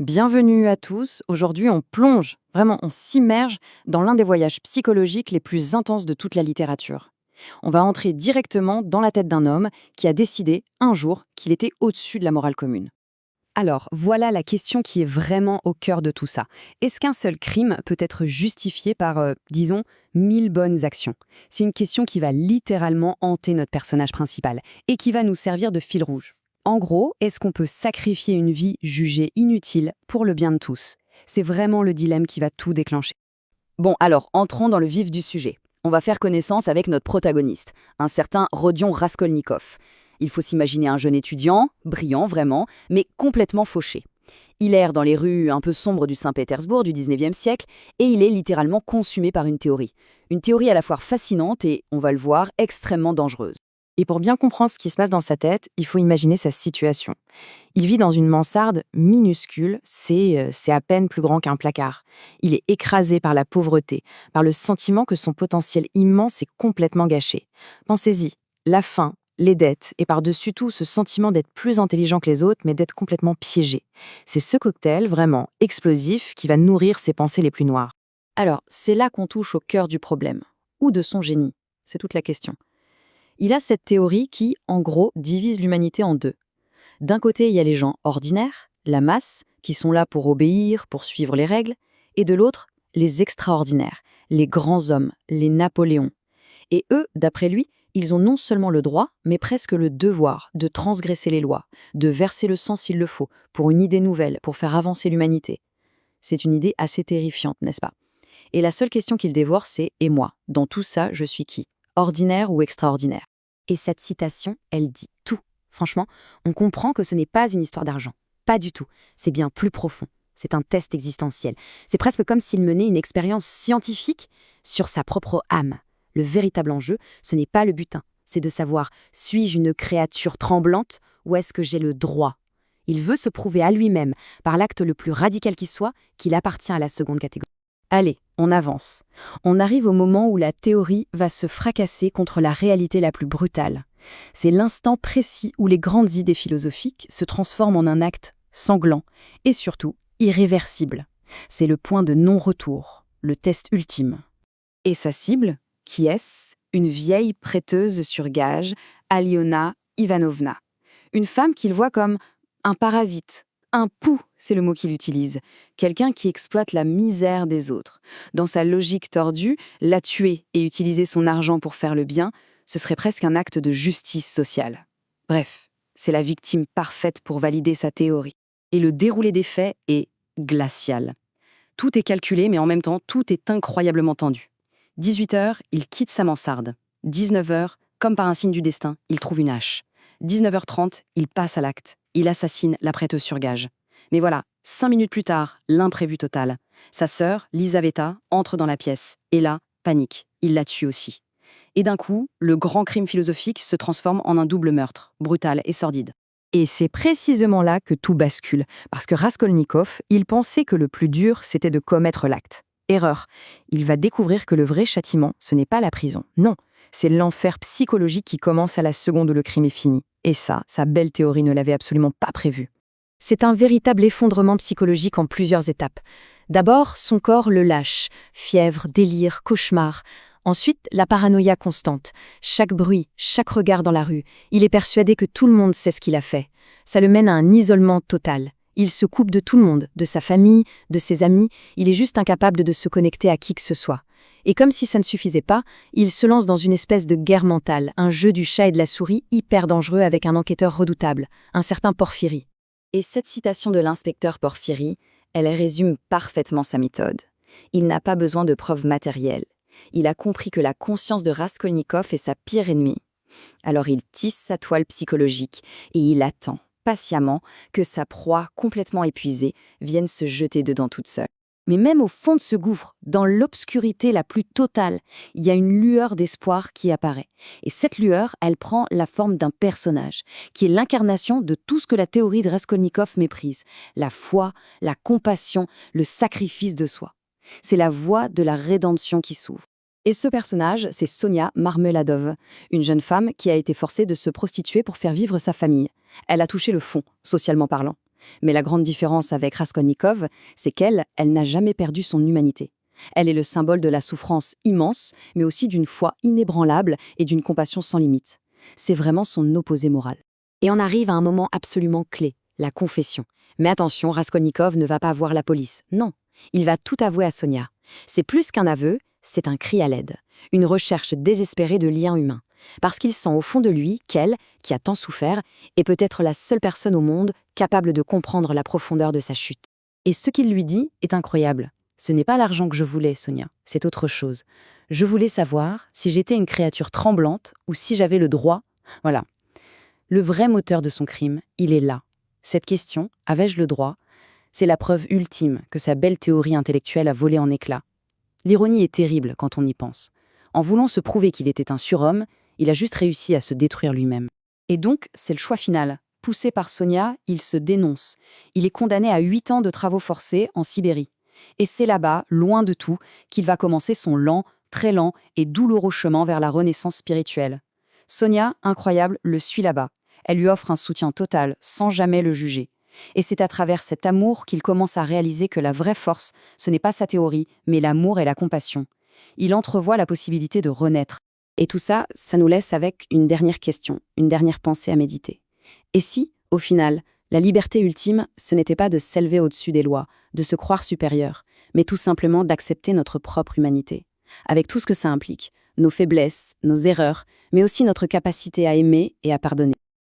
Bienvenue à tous. Aujourd'hui, on plonge, vraiment, on s'immerge dans l'un des voyages psychologiques les plus intenses de toute la littérature. On va entrer directement dans la tête d'un homme qui a décidé, un jour, qu'il était au-dessus de la morale commune. Alors, voilà la question qui est vraiment au cœur de tout ça. Est-ce qu'un seul crime peut être justifié par, disons, 1000 bonnes actions? C'est une question qui va littéralement hanter notre personnage principal et qui va nous servir de fil rouge. En gros, est-ce qu'on peut sacrifier une vie jugée inutile pour le bien de tous? C'est vraiment le dilemme qui va tout déclencher. Bon, alors, entrons dans le vif du sujet. On va faire connaissance avec notre protagoniste, un certain Rodion Raskolnikov. Il faut s'imaginer un jeune étudiant, brillant vraiment, mais complètement fauché. Il erre dans les rues un peu sombres du Saint-Pétersbourg du 19e siècle et il est littéralement consumé par une théorie. Une théorie à la fois fascinante et, on va le voir, extrêmement dangereuse. Et pour bien comprendre ce qui se passe dans sa tête, il faut imaginer sa situation. Il vit dans une mansarde minuscule, c'est à peine plus grand qu'un placard. Il est écrasé par la pauvreté, par le sentiment que son potentiel immense est complètement gâché. Pensez-y, la faim, les dettes et par-dessus tout ce sentiment d'être plus intelligent que les autres mais d'être complètement piégé. C'est ce cocktail vraiment explosif qui va nourrir ses pensées les plus noires. Alors, c'est là qu'on touche au cœur du problème. Ou de son génie. C'est toute la question. Il a cette théorie qui, en gros, divise l'humanité en deux. D'un côté, il y a les gens ordinaires, la masse, qui sont là pour obéir, pour suivre les règles, et de l'autre, les extraordinaires, les grands hommes, les Napoléons. Et eux, d'après lui, ils ont non seulement le droit, mais presque le devoir de transgresser les lois, de verser le sang s'il le faut, pour une idée nouvelle, pour faire avancer l'humanité. C'est une idée assez terrifiante, n'est-ce pas? Et la seule question qu'il dévore, c'est « et moi? Dans tout ça, je suis qui? Ordinaire ou extraordinaire ?» Et cette citation, elle dit tout. Franchement, on comprend que ce n'est pas une histoire d'argent. Pas du tout. C'est bien plus profond. C'est un test existentiel. C'est presque comme s'il menait une expérience scientifique sur sa propre âme. Le véritable enjeu, ce n'est pas le butin. C'est de savoir, suis-je une créature tremblante ou est-ce que j'ai le droit? Il veut se prouver à lui-même, par l'acte le plus radical qui soit, qu'il appartient à la seconde catégorie. Allez, on avance. On arrive au moment où la théorie va se fracasser contre la réalité la plus brutale. C'est l'instant précis où les grandes idées philosophiques se transforment en un acte sanglant et surtout irréversible. C'est le point de non-retour, le test ultime. Et sa cible, qui est-ce? Une vieille prêteuse sur gage, Aliona Ivanovna. Une femme qu'il voit comme un parasite. Un pou, c'est le mot qu'il utilise. Quelqu'un qui exploite la misère des autres. Dans sa logique tordue, la tuer et utiliser son argent pour faire le bien, ce serait presque un acte de justice sociale. Bref, c'est la victime parfaite pour valider sa théorie. Et le déroulé des faits est glacial. Tout est calculé, mais en même temps, tout est incroyablement tendu. 18 heures, il quitte sa mansarde. 19 heures, comme par un signe du destin, il trouve une hache. 19h30, il passe à l'acte. Il assassine la prêteuse sur gage. Mais voilà, 5 minutes plus tard, l'imprévu total. Sa sœur, Lisaveta, entre dans la pièce. Et là, panique. Il la tue aussi. Et d'un coup, le grand crime philosophique se transforme en un double meurtre, brutal et sordide. Et c'est précisément là que tout bascule, parce que Raskolnikov, il pensait que le plus dur, c'était de commettre l'acte. Erreur. Il va découvrir que le vrai châtiment, ce n'est pas la prison. Non, c'est l'enfer psychologique qui commence à la seconde où le crime est fini. Et ça, sa belle théorie ne l'avait absolument pas prévu. C'est un véritable effondrement psychologique en plusieurs étapes. D'abord, son corps le lâche. Fièvre, délire, cauchemar. Ensuite, la paranoïa constante. Chaque bruit, chaque regard dans la rue. Il est persuadé que tout le monde sait ce qu'il a fait. Ça le mène à un isolement total. Il se coupe de tout le monde, de sa famille, de ses amis. Il est juste incapable de se connecter à qui que ce soit. Et comme si ça ne suffisait pas, il se lance dans une espèce de guerre mentale, un jeu du chat et de la souris hyper dangereux avec un enquêteur redoutable, un certain Porphyri. Et cette citation de l'inspecteur Porphyri, elle résume parfaitement sa méthode. Il n'a pas besoin de preuves matérielles. Il a compris que la conscience de Raskolnikov est sa pire ennemie. Alors il tisse sa toile psychologique et il attend, patiemment, que sa proie complètement épuisée vienne se jeter dedans toute seule. Mais même au fond de ce gouffre, dans l'obscurité la plus totale, il y a une lueur d'espoir qui apparaît. Et cette lueur, elle prend la forme d'un personnage, qui est l'incarnation de tout ce que la théorie de Raskolnikov méprise. La foi, la compassion, le sacrifice de soi. C'est la voie de la rédemption qui s'ouvre. Et ce personnage, c'est Sonia Marmeladov, une jeune femme qui a été forcée de se prostituer pour faire vivre sa famille. Elle a touché le fond, socialement parlant. Mais la grande différence avec Raskolnikov, c'est elle n'a jamais perdu son humanité. Elle est le symbole de la souffrance immense, mais aussi d'une foi inébranlable et d'une compassion sans limite. C'est vraiment son opposé moral. Et on arrive à un moment absolument clé, la confession. Mais attention, Raskolnikov ne va pas voir la police. Non, il va tout avouer à Sonia. C'est plus qu'un aveu, c'est un cri à l'aide. Une recherche désespérée de liens humains. Parce qu'il sent au fond de lui qu'elle, qui a tant souffert, est peut-être la seule personne au monde capable de comprendre la profondeur de sa chute. Et ce qu'il lui dit est incroyable. Ce n'est pas l'argent que je voulais, Sonia, c'est autre chose. Je voulais savoir si j'étais une créature tremblante ou si j'avais le droit. Voilà. Le vrai moteur de son crime, il est là. Cette question, avais-je le droit? C'est la preuve ultime que sa belle théorie intellectuelle a volé en éclats. L'ironie est terrible quand on y pense. En voulant se prouver qu'il était un surhomme, il a juste réussi à se détruire lui-même. Et donc, c'est le choix final. Poussé par Sonia, il se dénonce. Il est condamné à 8 ans de travaux forcés en Sibérie. Et c'est là-bas, loin de tout, qu'il va commencer son lent, très lent et douloureux chemin vers la renaissance spirituelle. Sonia, incroyable, le suit là-bas. Elle lui offre un soutien total, sans jamais le juger. Et c'est à travers cet amour qu'il commence à réaliser que la vraie force, ce n'est pas sa théorie, mais l'amour et la compassion. Il entrevoit la possibilité de renaître. Et tout ça, ça nous laisse avec une dernière question, une dernière pensée à méditer. Et si, au final, la liberté ultime, ce n'était pas de s'élever au-dessus des lois, de se croire supérieur, mais tout simplement d'accepter notre propre humanité, avec tout ce que ça implique, nos faiblesses, nos erreurs, mais aussi notre capacité à aimer et à pardonner.